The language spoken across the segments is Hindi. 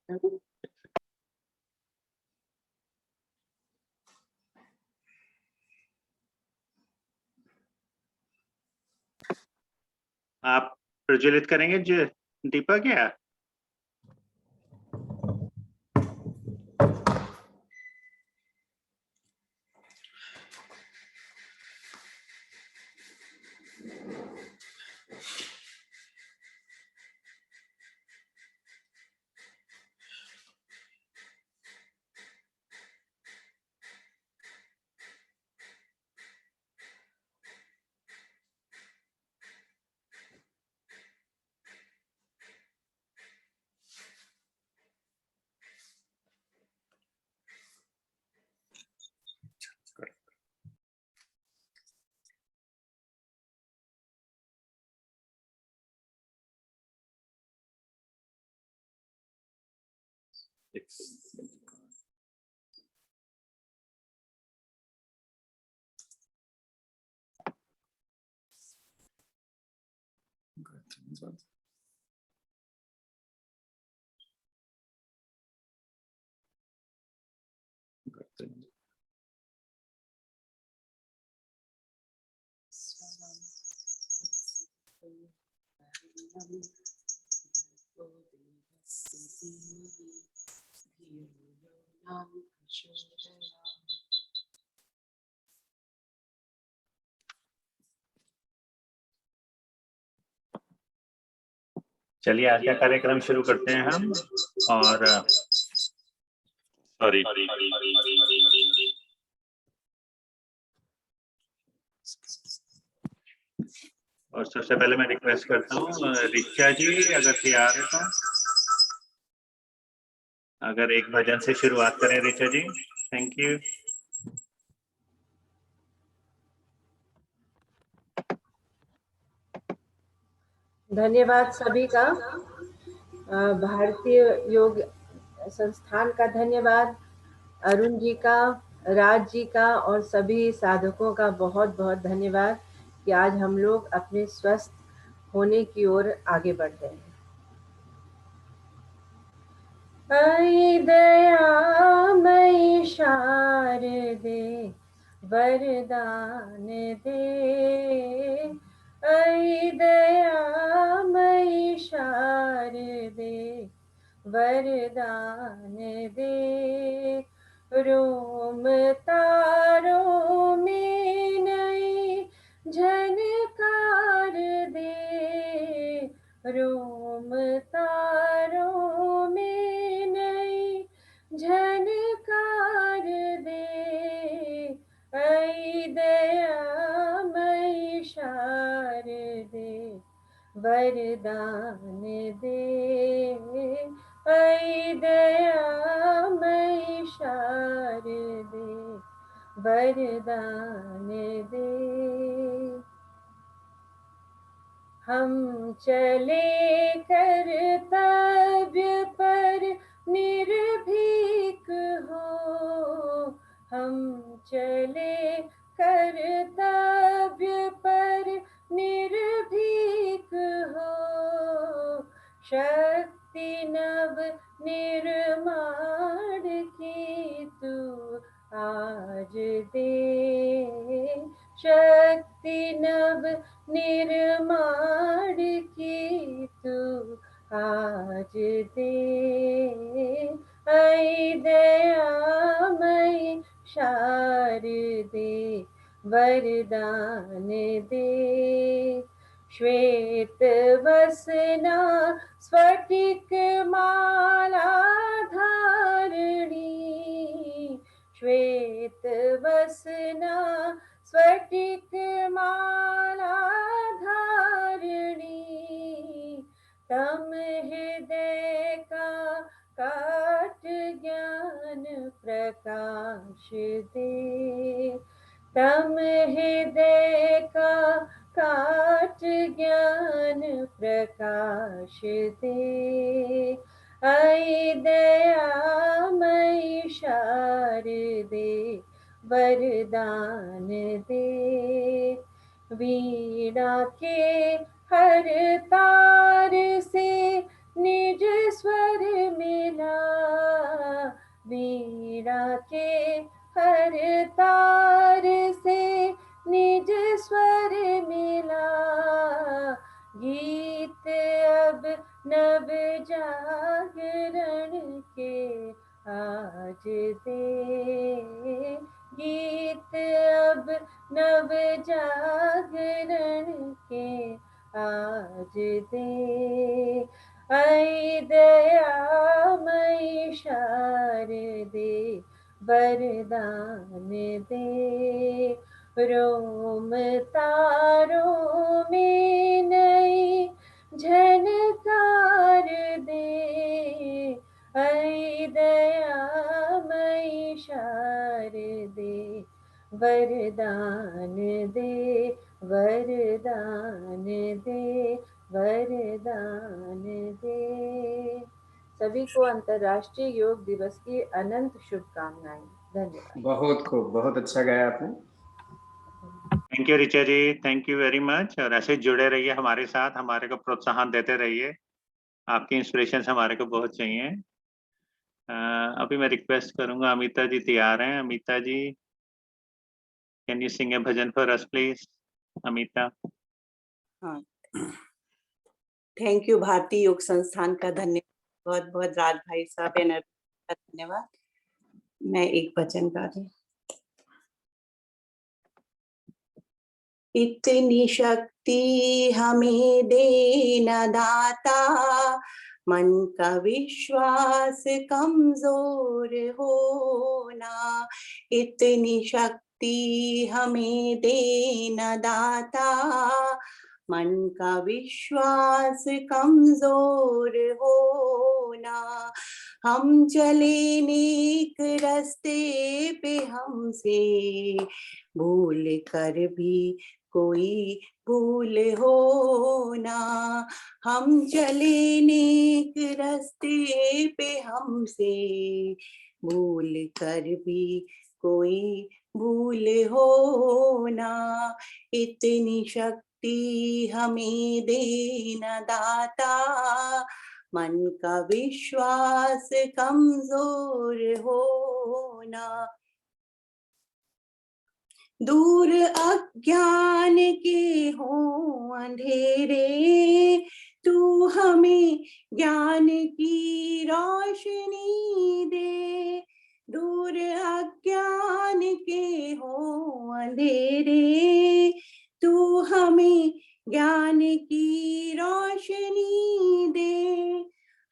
आप प्रज्वलित करेंगे दीपक क्या? चलिए आज का कार्यक्रम शुरू करते हैं हम। और सॉरी और सबसे पहले मैं रिक्वेस्ट करता हूँ रिचा जी अगर तैयार है तो अगर एक भजन से शुरुआत करें रिचा जी। Thank you. धन्यवाद सभी का, भारतीय योग संस्थान का धन्यवाद, अरुण जी का, राज जी का और सभी साधकों का बहुत बहुत धन्यवाद कि आज हम लोग अपने स्वस्थ होने की ओर आगे बढ़ रहे हैं। आई दयामयी शारदे वरदान दे, आई दयामयी शारदे वरदान दे, रोम तारों में नई झनकार दे, रोम तारों में नई झनकार दे, आई दयामयी शारदे वरदान दे, आई दयामयी शारदे वरदान दे। हम चले कर्तव्य पर निर्भीक हो, हम चले कर्तव्य पर निर्भीक हो, शक्ति नव निर्माण की तू आज दे, शक्ति नव निर्माण की तू आज दे, आई दयामयी शारदे वरदान दे, श्वेत वसना स्फटिक माला धारणी, श्वेत वसना स्फटिक माला धारणी, तम हृदय का काट ज्ञान प्रकाश दे, तम हृदय का काट ज्ञान प्रकाश दे, आई दयामयी शारदे वरदान दे, वीणा के हर तार से निज स्वर मिला, वीणा के हर तार से निज स्वर मिला। गीत अब नव जागरण के आज दे, गीत अब नव जागरण के आज दे। आई दयामयी शारदे वरदान दे, रोम तारों में नई झनकार दे। आई दयामयी शारदे वरदान दे, वरदान दे, वरदान दे। सभी को अंतर्राष्ट्रीय योग दिवस की अनंत शुभकामनाएं। धन्यवाद। बहुत खूब, बहुत अच्छा गाया आपने। Thank you Richa ji, thank you very much. और ऐसे जुड़े रहिए हमारे साथ, हमारे को प्रोत्साहन देते रहिए, आपकी इंस्पिरेशन हमारे को बहुत चाहिए। अभी मैं रिक्वेस्ट करूंगा, अमिता जी तैयार हैं? Amita ji, can you sing a bhajan for us please? Amita. हाँ, थैंक यू भारतीय योग संस्थान का धन्यवाद, बहुत बहुत राज भाई साहब का धन्यवाद। मैं एक भजन गा रही हूँ। इतनी शक्ति हमें देना दाता, मन का विश्वास कमजोर होना। इतनी शक्ति हमें देना दाता, मन का विश्वास कमजोर होना। हम चले नेक रास्ते पे, हमसे भूल कर भी कोई भूल होना। हम चले नेक रास्ते पे, हमसे भूल कर भी कोई भूल होना। इतनी शक्ति हमें देना दाता, मन का विश्वास कमजोर होना। दूर अज्ञान के हों अंधेरे, तू हमें ज्ञान की रोशनी दे। दूर अज्ञान के हों अंधेरे, तू हमें ज्ञान की रोशनी दे।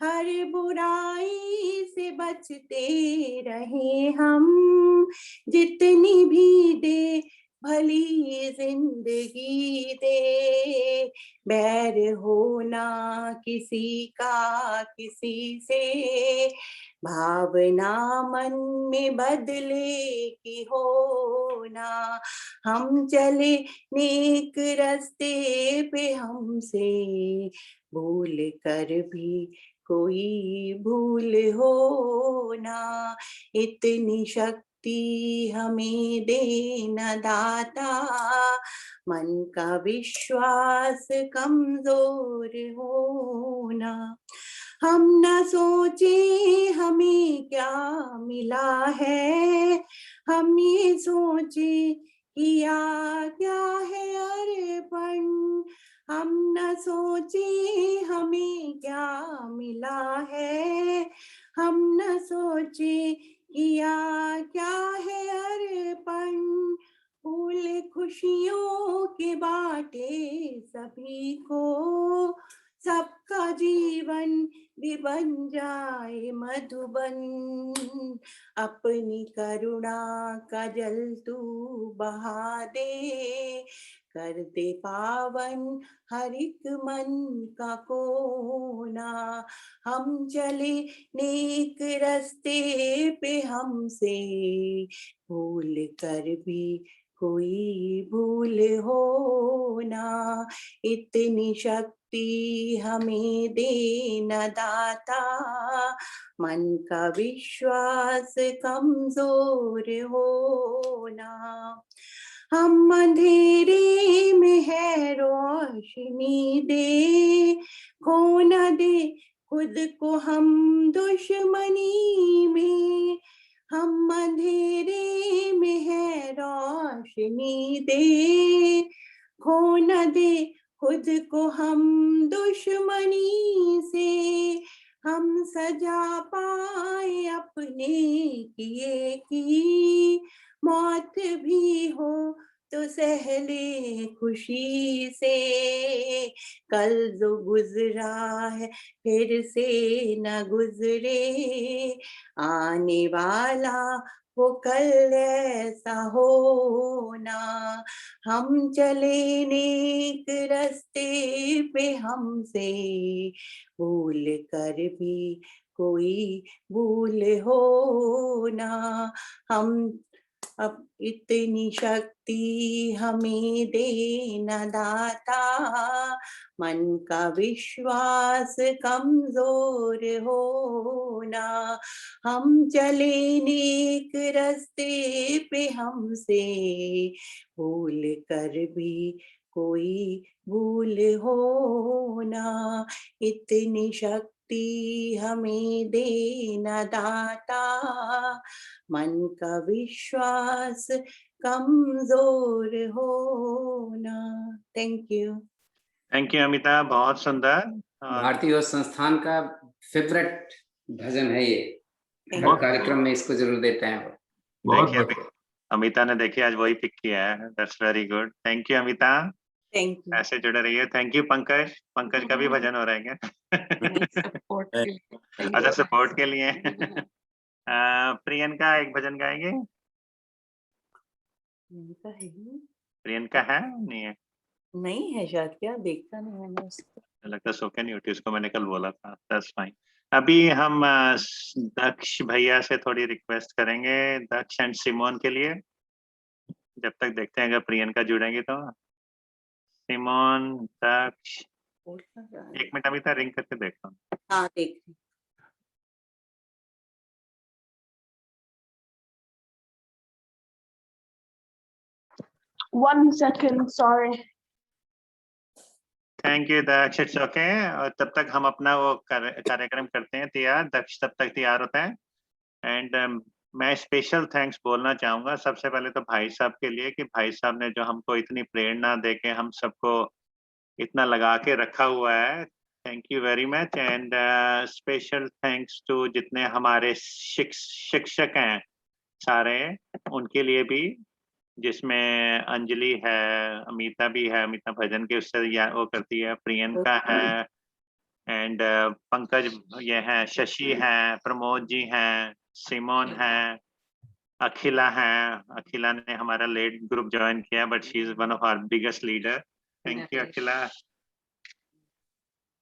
हर बुराई से बचते रहे हम, जितनी भी दे भली जिंदगी दे। बैर होना किसी का किसी से, भावना मन में बदले की होना। हम चले नेक रास्ते पे, हमसे भूल कर भी कोई भूल होना। इतनी शक्ति हमें देना दाता, मन का विश्वास कमजोर होना। हम न सोचे हमें क्या मिला है, हम ये सोचे किया क्या है अर्पण। हम न सोचे हमें क्या मिला है, हम न सोचे किया क्या है अर्पण। फूल खुशियों के बाटे सभी को, सबका जीवन भी बन जाए मधुबन। अपनी करुणा का जल तू बहा दे, कर दे पावन हर एक मन का कोना। हम चले नेक रास्ते पे, हमसे भूल कर भी कोई भूल होना। इतनी शक्ति हमें देना दाता, मन का विश्वास कमजोर होना। हम अंधेरे में है रोशनी दे, खो न दे खुद खुद को हम दुश्मनी में, हम अंधेरे में है रोशनी दे, खो न दे खुद को हम दुश्मनी से, हम सजा पाए अपने किए की, मौत भी हो तो सहले खुशी से, कल जो गुजरा है फिर से न गुजरे, आने वाला वो कल ऐसा होना, हम चले नेक रास्ते पे हमसे भूल कर भी कोई भूल हो ना, हम अब इतनी शक्ति हमें देना दाता, मन का विश्वास कमजोर होना, हम चले नेक रास्ते पे हमसे भूल कर भी कोई भूल होना, इतनी शक्ति हमें देना दाता, मन का विश्वास कमजोर होना। Thank you. Thank you Amita, बहुत सुंदर। भारतीय योग संस्थान का फेवरेट भजन है ये, हर बहुत- कार्यक्रम में इसको जरूर देते हैं वो। देखिए अमिता ने देखिए आज वही पिक किया है। That's very good. Thank you Amita, thank you. ऐसे जुड़े रहिए। थैंक यू पंकज, पंकज का भी भजन हो रहा है क्या? सपोर्ट के लिए। अच्छा, सपोर्ट के लिए। प्रियंका एक भजन गाएंगे? इनका है ही प्रियंका है नहीं है? नहीं है शायद, क्या देखता नहीं मैंने उसको। लगता है सो के नहीं उठी, उसको मैंने कल बोला था। That's fine. अभी हम दक्ष भैया से थोड़ी रिक्वेस्ट करेंगे, दक्ष एंड सिमोन के लिए। जब तक देखते हैं अगर प्रियंका जुड़ेंगी तो। सिमोन, दक्ष, एक मिनट अभी तक रिंग करके देखता हूँ। हाँ देख। One second, sorry. Thank you Daksh, it's okay. और तब तक हम अपना वो कार्यक्रम करते हैं तैयार। दक्ष तब तक तैयार होता है। एंड मैं स्पेशल थैंक्स बोलना चाहूंगा सबसे पहले तो भाई साहब के लिए, कि भाई साहब ने जो हमको इतनी प्रेरणा देके हम सबको इतना लगा के रखा हुआ है। Thank you very much. And special thanks to जितने हमारे शिक्षक हैं सारे, उनके लिए भी, जिसमें अंजलि है, अमिता भी है, अमिता भजन के उससे वो करती है, प्रियंका है, एंड पंकज ये है, शशि है, प्रमोद जी हैं, सिमोन है, अखिला है। अखिला ने हमारा लेट ग्रुप ज्वाइन किया, but she is one of our biggest leader. Thank you Akhila.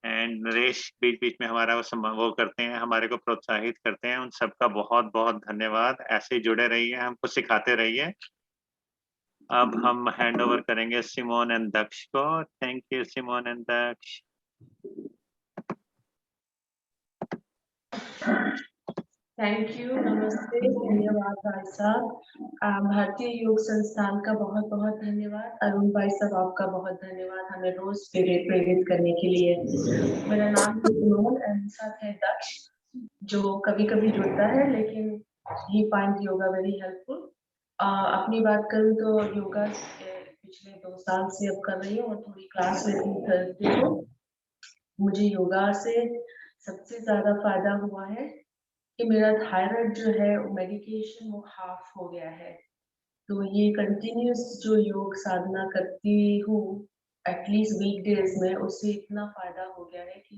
And Naresh बीच बीच में हमारा वो करते हैं, हमारे को प्रोत्साहित करते हैं। उन सबका बहुत बहुत धन्यवाद। ऐसे ही जुड़े रहिए, हमको सिखाते रहिए। अब हम हैंड ओवर करेंगे सिमोन एंड दक्ष को। Thank you Simone and Daksh. Thank you, नमस्ते, धन्यवाद भाई साहब। भारतीय योग संस्थान का बहुत बहुत धन्यवाद। अरुण भाई साहब आपका बहुत धन्यवाद हमें रोज प्रेरित करने के लिए। मेरा नाम है सिमोन एंड साथ है दक्ष, जो कभी कभी जुड़ता है लेकिन ही फाइंड योगा वेरी हेल्पफुल। अपनी बात करूँ तो योगा पिछले 2 साल से अब कर रही हूँ और थोड़ी क्लास लेती हूँ थर्सडे को। मुझे योगा से सबसे ज्यादा फायदा हुआ है कि मेरा थायराइड जो है मेडिकेशन वो हाफ हो गया है। तो ये कंटिन्यूस जो योग साधना करती हूँ एटलीस्ट वीकडेज में, उससे इतना फायदा हो गया है कि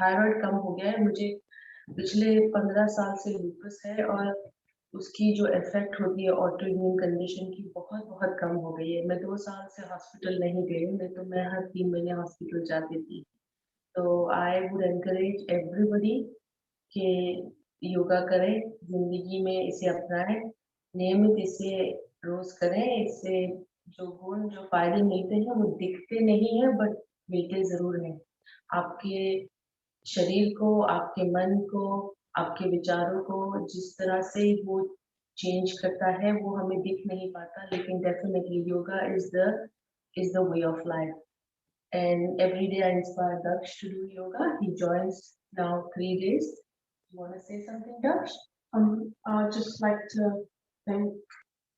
थायराइड कम हो गया है। मुझे पिछले 15 साल से लूपस है और उसकी जो इफेक्ट होती है ऑटो इम्यून कंडीशन की बहुत बहुत कम हो गई है। मैं 2 साल से हॉस्पिटल नहीं गई, नहीं तो मैं हर 3 महीने हॉस्पिटल जाती थी। तो आई वुड एनकरेज एवरीबॉडी कि योगा करें, जिंदगी में इसे अपनाएं, नियमित इसे रोज करें। इससे जो गुण जो फायदे मिलते हैं वो दिखते नहीं है बट मिलते जरूर हैं। आपके शरीर को, आपके मन को, आपके विचारों को जिस तरह से वो चेंज करता है वो हमें दिख नहीं पाता, लेकिन definitely yoga is the way of life. And every day I inspire Daksh to do yoga. He joins now 3 days. You want to say something, Dash? I'd just like to thank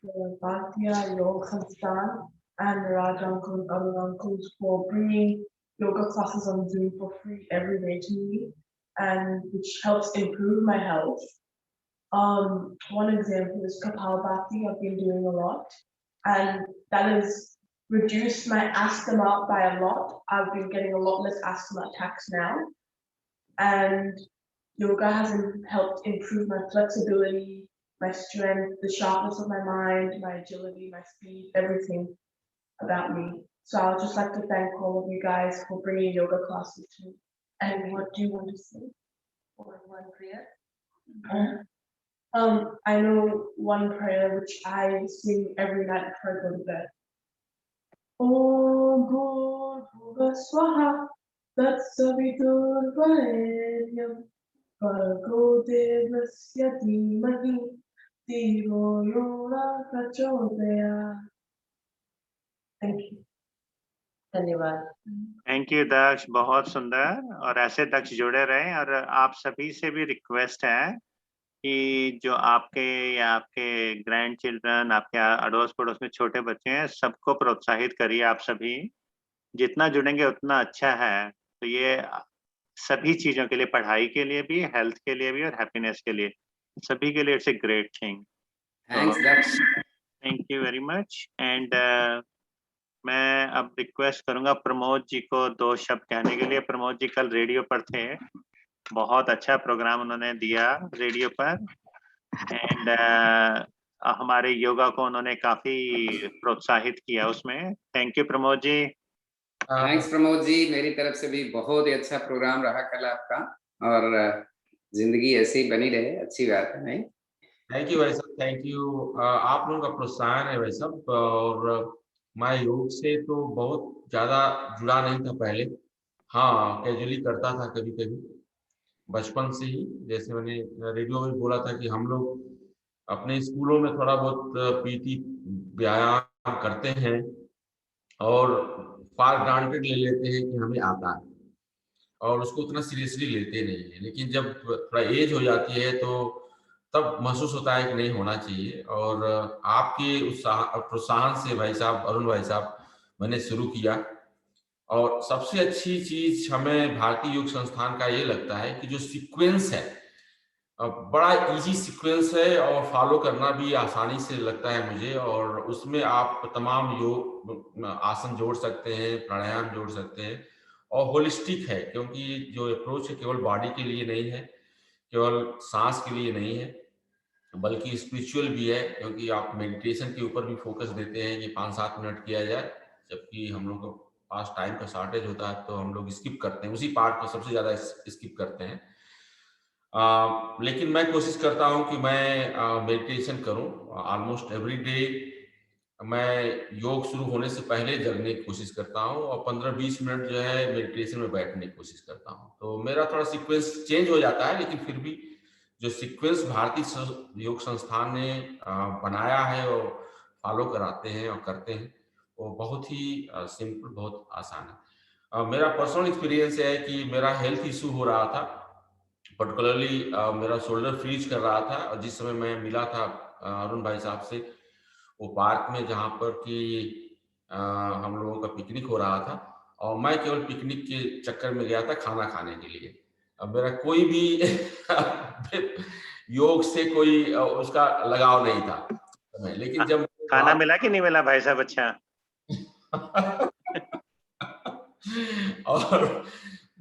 the Bhartiya Yoga Sansthan and Raj uncle and other uncles for bringing yoga classes on Zoom for free every day to me, and which helps improve my health. One example is Kapalbhati. I've been doing a lot, and that has reduced my asthma by a lot. I've been getting a lot less asthma attacks now, and yoga has helped improve my flexibility, my strength, the sharpness of my mind, my agility, my speed, everything about me. So I'd just like to thank all of you guys for bringing yoga classes to me. And what do you want to say? Or one prayer? I know one prayer which I sing every night before I go to bed. Om Bhurbhuva Swaha Tatsaviturvarenyam Bhargo Devasya Dhimahi Dhiyo Yona Prachodayat. Thank you. धन्यवाद। थैंक यू दक्ष, बहुत सुंदर। और ऐसे दक्ष जुड़े रहें। और आप सभी से भी रिक्वेस्ट है कि जो आपके या आपके ग्रैंड चिल्ड्रन, आपके अड़ोस पड़ोस में छोटे बच्चे हैं, सबको प्रोत्साहित करिए। आप सभी जितना जुड़ेंगे उतना अच्छा है। तो ये सभी चीजों के लिए, पढ़ाई के लिए भी, हेल्थ के लिए भी और हैप्पीनेस के लिए, सभी के लिए it's a great thing. Thanks Daksh. Thank you very much. And मैं अब रिक्वेस्ट करूंगा प्रमोद जी को 2 शब्द कहने के लिए। प्रमोद जी कल रेडियो पर थे, बहुत अच्छा प्रोग्राम उन्होंने दिया रेडियो पर। एंड हमारे योगा को उन्होंने काफी प्रोत्साहित किया उसमें। Thank you Pramod ji. Thanks Pramod ji, मेरी तरफ से भी बहुत ही अच्छा प्रोग्राम रहा कल आपका, और जिंदगी ऐसे ही बनी रहे, अच्छी बात है। नहीं, थैंक यू भाई साहब, थैंक यू। आप लोगों का प्रोत्साहन है भाई साहब। और मैं योग से तो बहुत ज्यादा जुड़ा नहीं था पहले, हाँ कैजुअली करता था कभी कभी बचपन से ही। जैसे मैंने रेडियो में बोला था कि हम लोग अपने स्कूलों में थोड़ा बहुत पीटी व्यायाम करते हैं और फॉर ग्रांटेड ले लेते हैं कि हमें आता है, और उसको उतना सीरियसली लेते नहीं है। लेकिन जब थोड़ा एज हो जाती है तो तब महसूस होता है कि नहीं, होना चाहिए। और आपके उत्साह और प्रोत्साहन से भाई साहब, अरुण भाई साहब, मैंने शुरू किया। और सबसे अच्छी चीज हमें भारतीय योग संस्थान का ये लगता है कि जो सीक्वेंस है, बड़ा इजी सीक्वेंस है और फॉलो करना भी आसानी से लगता है मुझे। और उसमें आप तमाम योग आसन जोड़ सकते हैं, प्राणायाम जोड़ सकते हैं, और होलिस्टिक है, क्योंकि जो अप्रोच है केवल बॉडी के लिए नहीं है, केवल सांस के लिए नहीं है, बल्कि स्पिरिचुअल भी है। क्योंकि आप मेडिटेशन के ऊपर भी फोकस देते हैं कि 5-7 मिनट किया जाए, जबकि हम लोग को पास टाइम का शॉर्टेज होता है तो हम लोग स्किप करते हैं, उसी पार्ट को सबसे ज्यादा स्किप करते हैं। लेकिन मैं कोशिश करता हूं कि मैं मेडिटेशन करूं ऑलमोस्ट एवरी डे। मैं योग शुरू होने से पहले जगने की कोशिश करता हूं और 15-20 मिनट जो है मेडिटेशन में बैठने की कोशिश करता हूं। तो मेरा थोड़ा सीक्वेंस चेंज हो जाता है, लेकिन फिर भी जो सीक्वेंस भारतीय योग संस्थान ने बनाया है और फॉलो कराते हैं और करते हैं, वो बहुत ही सिंपल, बहुत आसान है। मेरा पर्सनल एक्सपीरियंस है कि मेरा हेल्थ इशू हो रहा था, पर्टिकुलरली मेरा शोल्डर फ्रीज कर रहा था। और जिस समय मैं मिला था अरुण भाई साहब से, वो पार्क में जहाँ पर कि हम लोगों का पिकनिक हो रहा था, और मैं केवल पिकनिक के चक्कर में गया था खाना खाने के लिए। अब मेरा कोई भी योग से कोई उसका लगाव नहीं था। लेकिन जब खाना मिला कि नहीं मिला भाई साहब? अच्छा। और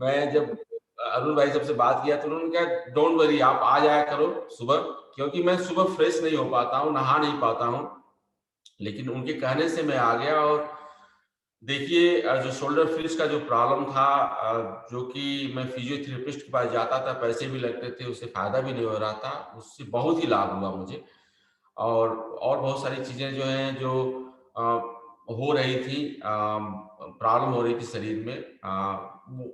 मैं जब अरुण भाई साहब से बात किया तो उन्होंने कहा डोंट वरी, आप आ जाया करो सुबह, क्योंकि मैं सुबह फ्रेश नहीं हो पाता हूँ, नहा नहीं पाता हूँ। लेकिन उनके कहने से मैं आ गया। और देखिए, जो शोल्डर फ्रीज का जो प्रॉब्लम था, जो कि मैं फिजियोथेरेपिस्ट के पास जाता था, पैसे भी लगते थे, उससे फायदा भी नहीं हो रहा था, उससे बहुत ही लाभ हुआ मुझे। और बहुत सारी चीजें जो हैं, जो हो रही थी, प्रॉब्लम हो रही थी शरीर में,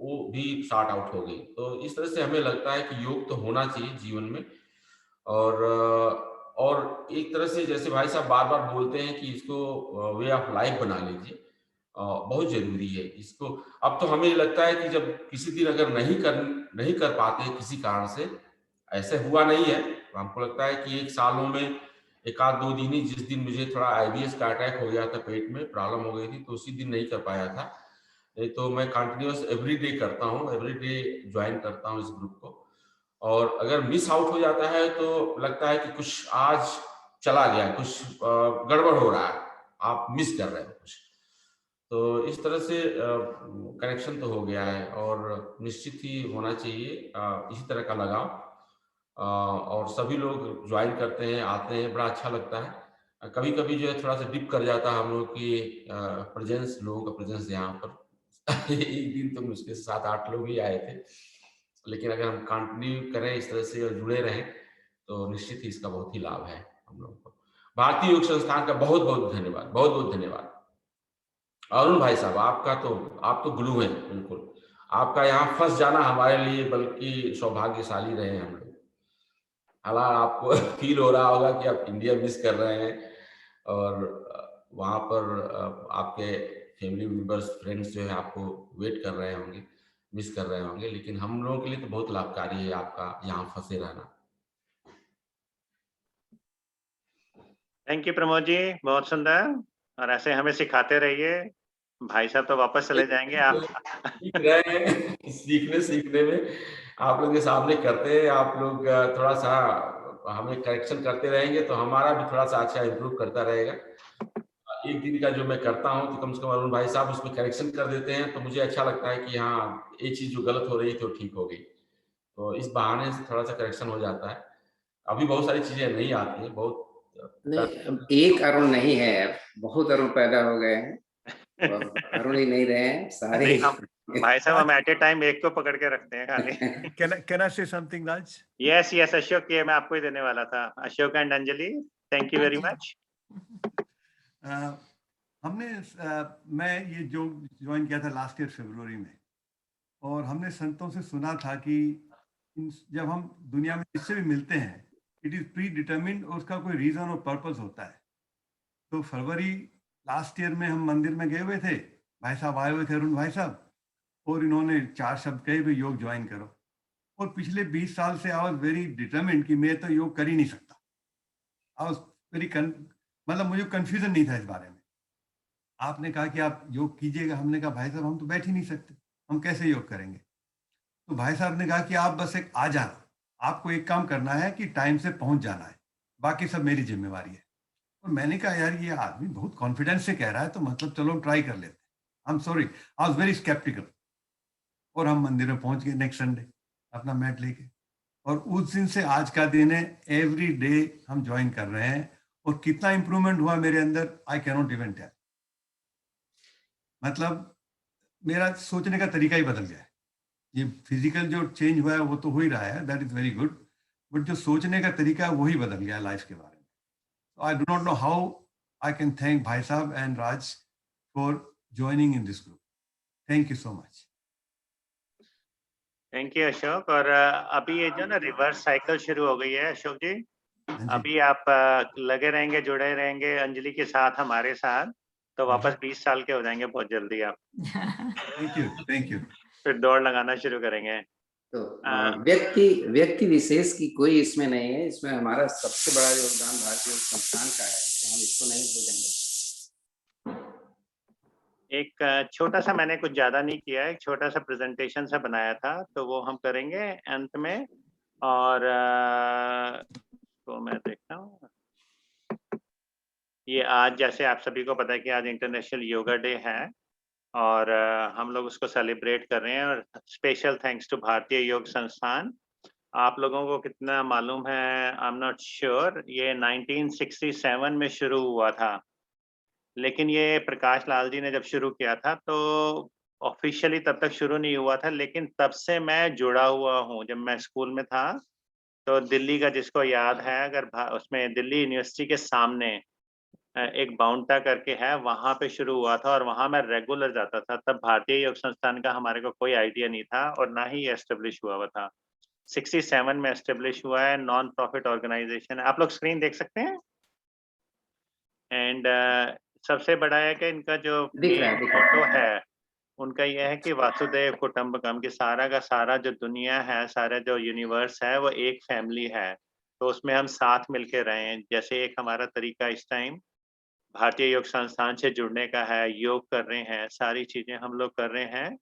वो भी सॉर्ट आउट हो गई। तो इस तरह से हमें लगता है कि योग तो होना चाहिए जीवन में। और एक तरह से जैसे भाई साहब बार बार बोलते हैं कि इसको वे ऑफ लाइफ बना लीजिए। बहुत जरूरी है इसको। अब तो हमें लगता है कि जब किसी दिन अगर नहीं कर पाते किसी कारण से, ऐसे हुआ नहीं है, तो हमको लगता है कि 1 सालों में 1 आध 2 दिन ही, जिस दिन मुझे थोड़ा आईबीएस का अटैक हो गया था, पेट में प्रॉब्लम हो गई थी, तो उसी दिन नहीं कर पाया था। नहीं तो मैं कंटिन्यूअस एवरीडे करता हूँ, एवरीडे ज्वाइन करता हूँ इस ग्रुप को। और अगर मिस आउट हो जाता है तो लगता है कि कुछ आज चला गया, कुछ गड़बड़ हो रहा है, आप मिस कर रहे हो कुछ। तो इस तरह से कनेक्शन तो हो गया है और निश्चित ही होना चाहिए इसी तरह का लगाव। और सभी लोग ज्वाइन करते हैं, आते हैं, बड़ा अच्छा लगता है। कभी-कभी जो है थोड़ा सा डिप कर जाता है हम लोग की प्रेजेंस, लोगों का प्रेजेंस यहाँ पर। एक दिन तो मुश्किल से 7-8 लोग ही आए थे, लेकिन अगर हम कंटिन्यू करें इस तरह से और जुड़े रहें तो निश्चित ही इसका बहुत ही लाभ है हम लोगों को। भारतीय योग संस्थान का बहुत-बहुत धन्यवाद, बहुत-बहुत धन्यवाद। अरुण भाई साहब, आप तो ग्लू हैं बिल्कुल। आपका यहाँ फंस जाना हमारे लिए बल्कि सौभाग्यशाली रहे हैं हम लोग। हालांकि आपको फील हो रहा होगा कि आप इंडिया मिस कर रहे हैं और वहाँ पर आपके फैमिली मेंबर्स, फ्रेंड्स जो है आपको वेट कर रहे होंगे, मिस कर रहे होंगे, लेकिन हम लोगों के लिए तो बहुत लाभकारी है आपका यहाँ फंसे रहना। थैंक यू प्रमोद जी, बहुत सुंदर। और ऐसे हमें सिखाते रहिए। भाई साहब तो वापस चले जाएंगे, आप सीख रहे हैं, सीखने में आप लोग के सामने करते हैं, आप लोग थोड़ा सा हमें करेक्शन करते रहेंगे तो हमारा भी थोड़ा सा अच्छा इम्प्रूव करता रहेगा। एक दिन का जो मैं करता हूँ तो कम से कम अरुण भाई साहब उसमें करेक्शन कर देते हैं, तो मुझे अच्छा लगता है कि हाँ, ये चीज जो गलत हो रही थी वो ठीक हो गई। तो इस बहाने से थोड़ा सा करेक्शन हो जाता है। अभी बहुत सारी चीजें नहीं आती हैं, बहुत नहीं, अब एक अरुण नहीं है, अब बहुत अरुण पैदा हो गए हैं, तो अब अरुण ही नहीं रहे हैं सारे। नहीं, हम भाई साहब हम एट ए टाइम एक को पकड़ के रखते हैं खाली। Can I say something, Raj? Yes Ashok, ये मैं आपको ही देने वाला था। Ashok and Anjali, thank you very much. मैं ये जो ज्वाइन किया था लास्ट ईयर फरवरी में, और हमने संतों से सुना था कि जब हम दुनिया में जिससे भी मिलते हैं, इट इज प्री डिटर्मिन्ड और उसका कोई रीजन और पर्पस होता है। तो फरवरी लास्ट ईयर में हम मंदिर में गए हुए थे, भाई साहब आए हुए थे, अरुण भाई साहब, और इन्होंने 4 शब्द कहे भी योग ज्वाइन करो। और पिछले 20 साल से आई वाज वेरी डिटर्मिन्ड कि मैं तो योग कर ही नहीं सकता। आई वाज वेरी मतलब मुझे कंफ्यूजन नहीं था इस बारे में। आपने कहा कि आप योग कीजिएगा, हमने कहा भाई साहब हम तो बैठ ही नहीं सकते, हम कैसे योग करेंगे। तो भाई साहब ने कहा कि आप बस एक आ जाना, आपको एक काम करना है कि टाइम से पहुंच जाना है, बाकी सब मेरी जिम्मेवारी है। और मैंने कहा यार ये आदमी बहुत कॉन्फिडेंस से कह रहा है, तो मतलब चलो ट्राई कर लेते। I am sorry, I was very sceptical. और हम मंदिर में पहुंच गए नेक्स्ट संडे अपना मैट लेके, और उस दिन से आज का दिन है, एवरी डे हम ज्वाइन कर रहे हैं। और कितना इंप्रूवमेंट हुआ मेरे अंदर, I can not even tell. मतलब मेरा सोचने का तरीका ही बदल गया है। ये फिजिकल जो चेंज हुआ है वो तो हो ही रहा है, that is very good, but जो सोचने का तरीका है वही बदल गया है लाइफ के बारे में। So I do not know how I can thank Bhai Sahab and Raj for joining in this group. Thank you so much. Thank you Ashok. और अभी ये जो ना रिवर्स साइकिल शुरू हो गई है अशोक जी, अभी आप लगे रहेंगे, जुड़े रहेंगे अंजलि के साथ, हमारे साथ, तो वापस 20 साल के हो जाएंगे बहुत जल्दी आप। Thank you. फिर दौड़ लगाना शुरू करेंगे। तो व्यक्ति विशेष की कोई इसमें नहीं है, इसमें हमारा सबसे बड़ा योगदान भारतीय संस्थान का है, तो हम इसको नहीं भूलेंगे। एक छोटा सा, मैंने कुछ ज्यादा नहीं किया है, एक छोटा सा प्रेजेंटेशन सा बनाया था, तो वो हम करेंगे अंत में। और तो मैं देखता हूँ, ये आज जैसे आप सभी को पता है कि आज इंटरनेशनल योगा डे है, और हम लोग उसको सेलिब्रेट कर रहे हैं। और स्पेशल थैंक्स टू भारतीय योग संस्थान। आप लोगों को कितना मालूम है, आई एम नॉट श्योर, ये 1967 में शुरू हुआ था, लेकिन ये प्रकाश लाल जी ने जब शुरू किया था तो ऑफिशियली तब तक शुरू नहीं हुआ था, लेकिन तब से मैं जुड़ा हुआ हूँ। जब मैं स्कूल में था तो दिल्ली का, जिसको याद है, अगर उसमें दिल्ली यूनिवर्सिटी के सामने एक बाउंटा करके है, वहां पे शुरू हुआ था, और वहां मैं रेगुलर जाता था। तब भारतीय योग संस्थान का हमारे को कोई आइडिया नहीं था, और ना ही ये एस्टेब्लिश हुआ था। 67 में एस्टेब्लिश हुआ है, नॉन प्रॉफिट ऑर्गेनाइजेशन। आप लोग स्क्रीन देख सकते हैं। एंड सबसे बड़ा है कि इनका जो दिख रहा है, दिख रहा है। मोटो है, उनका ये है कि वासुदेव कुटुंबकम, कि सारा का सारा जो दुनिया है, सारा जो यूनिवर्स है, वो एक फैमिली है। तो उसमें हम साथ मिलके रहें। जैसे एक हमारा तरीका इस टाइम भारतीय योग संस्थान से जुड़ने का है, योग कर रहे हैं, सारी चीज़ें हम लोग कर रहे हैं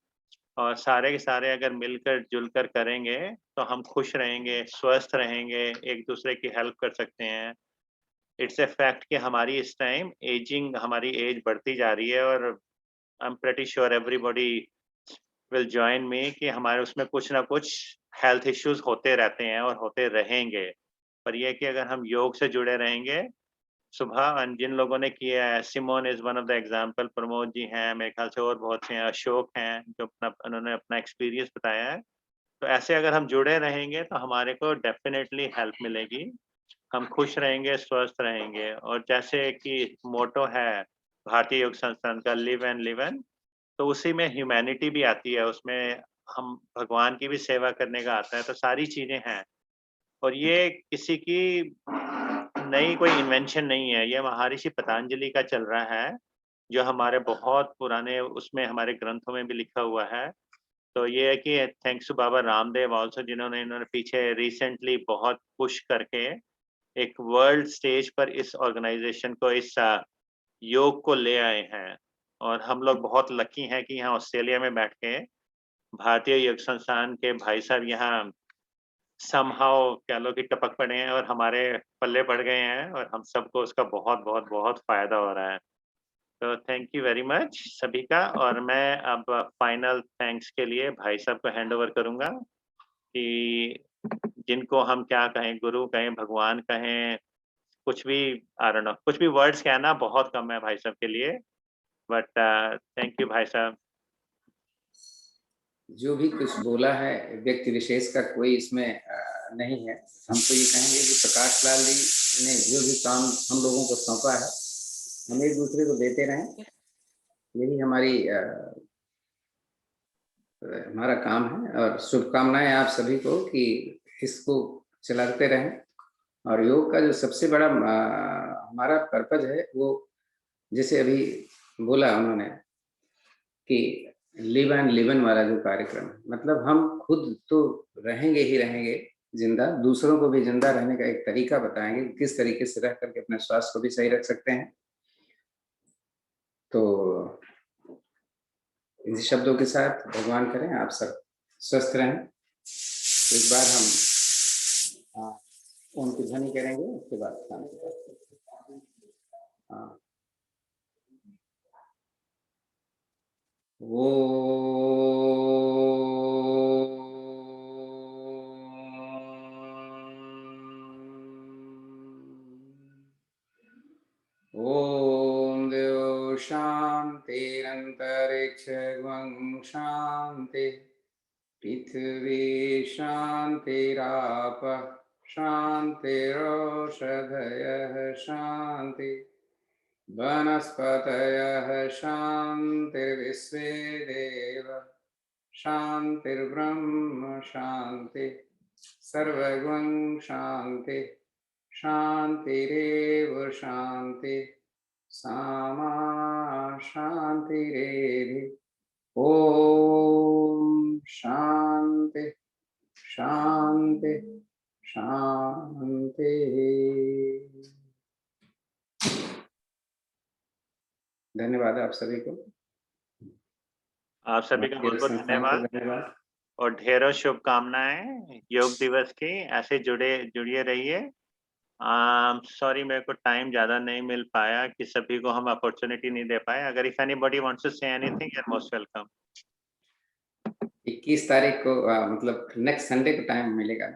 और सारे के सारे अगर मिलकर जुलकर करेंगे, तो हम खुश रहेंगे, स्वस्थ रहेंगे, एक-दूसरे की हेल्प कर सकते हैं। इट्स अ फैक्ट कि हमारी इस टाइम हमारी एज बढ़ती जा रही है और I am pretty sure everybody will join me कि हमारे उसमें कुछ ना कुछ हेल्थ इश्यूज होते रहते हैं और होते रहेंगे। पर ये है कि अगर हम योग से जुड़े रहेंगे, सुबह जिन लोगों ने किया है, Simon is one of the example, Pramod ji हैं, मेरे ख्याल से और बहुत से हैं, अशोक हैं, जो उन्होंने अपना एक्सपीरियंस बताया है। तो ऐसे अगर हम जुड़े रहेंगे, तो हमारे को डेफ़िनेटली हेल्प मिलेगी। हम खुश रहेंगे, स्वस्थ रहेंगे और जैसे कि मोटो है भारतीय योग संस्थान का, लिव एंड लिवन, तो उसी में ह्यूमैनिटी भी आती है, उसमें हम भगवान की भी सेवा करने का आता है, तो सारी चीज़ें हैं। और ये किसी की नई कोई इन्वेंशन नहीं है, ये महर्षि पतंजलि का चल रहा है, जो हमारे बहुत पुराने उसमें हमारे ग्रंथों में भी लिखा हुआ है। तो ये है कि thanks to Baba Ramdev also, जिन्होंने इन्होंने पीछे रिसेंटली बहुत पुश करके एक वर्ल्ड स्टेज पर इस ऑर्गेनाइज़ेशन को, इस योग को ले आए हैं। और हम लोग बहुत लकी हैं कि यहाँ ऑस्ट्रेलिया में बैठ के भारतीय योग संस्थान के भाई साहब यहाँ समहाउ कह लो कि टपक पड़े हैं और हमारे पल्ले पड़ गए हैं और हम सबको उसका बहुत फ़ायदा हो रहा है। तो थैंक यू वेरी मच सभी का। और मैं अब फाइनल थैंक्स के लिए भाई साहब को हैंड ओवर करूँगा कि जिनको हम क्या कहें, गुरु कहें, भगवान कहें, कुछ भी आई डोंट नो, कुछ भी वर्ड्स कहना बहुत कम है भाई साहब के लिए। बट थैंक यू भाई साहब। जो भी कुछ बोला है व्यक्ति विशेष का कोई इसमें नहीं है। हम तो ये कहेंगे कि प्रकाश लाल जी ने जो भी काम हम लोगों को सौंपा है, हम एक दूसरे को देते रहें, यही हमारा काम है। और शुभकामनाएं आप सभी को कि इसको चलाते रहें। और योग का जो सबसे बड़ा हमारा पर्पज है, वो जैसे अभी बोला उन्होंने कि लिव एंड लिवन वाला जो कार्यक्रम है, मतलब हम खुद तो रहेंगे ही रहेंगे जिंदा, दूसरों को भी जिंदा रहने का एक तरीका बताएंगे, किस तरीके से रह करके अपने स्वास्थ्य को भी सही रख सकते हैं। तो इन शब्दों के साथ भगवान करें आप सब स्वस्थ रहें। तो एक बार हम उनकी ध्वनि करेंगे, उसके बाद हाँ, वो ओम देव शांतिरंतरिक्षं शांति, पृथ्वी शांतिराप शांतिरोषधयः शांति, वनस्पतयः शांतिर्विश्वे देव शांतिर्ब्रह्म शांति, सर्वगुण शांति शांतिरेव शांति, सामा शांतिरेधि। ओम शांति शांति शांति। धन्यवाद आप सभी को। आप सभी का बहुत-बहुत धन्यवाद और ढेरों शुभकामनाएं योग दिवस की। ऐसे जुड़िए रहिए। सॉरी मेरे को टाइम ज़्यादा नहीं मिल पाया कि सभी को हम अपॉर्चुनिटी नहीं दे पाए। अगर if anybody wants to say anything, you are most welcome. 21 तारीख को मतलब नेक्स्ट संडे को टाइम मिलेगा।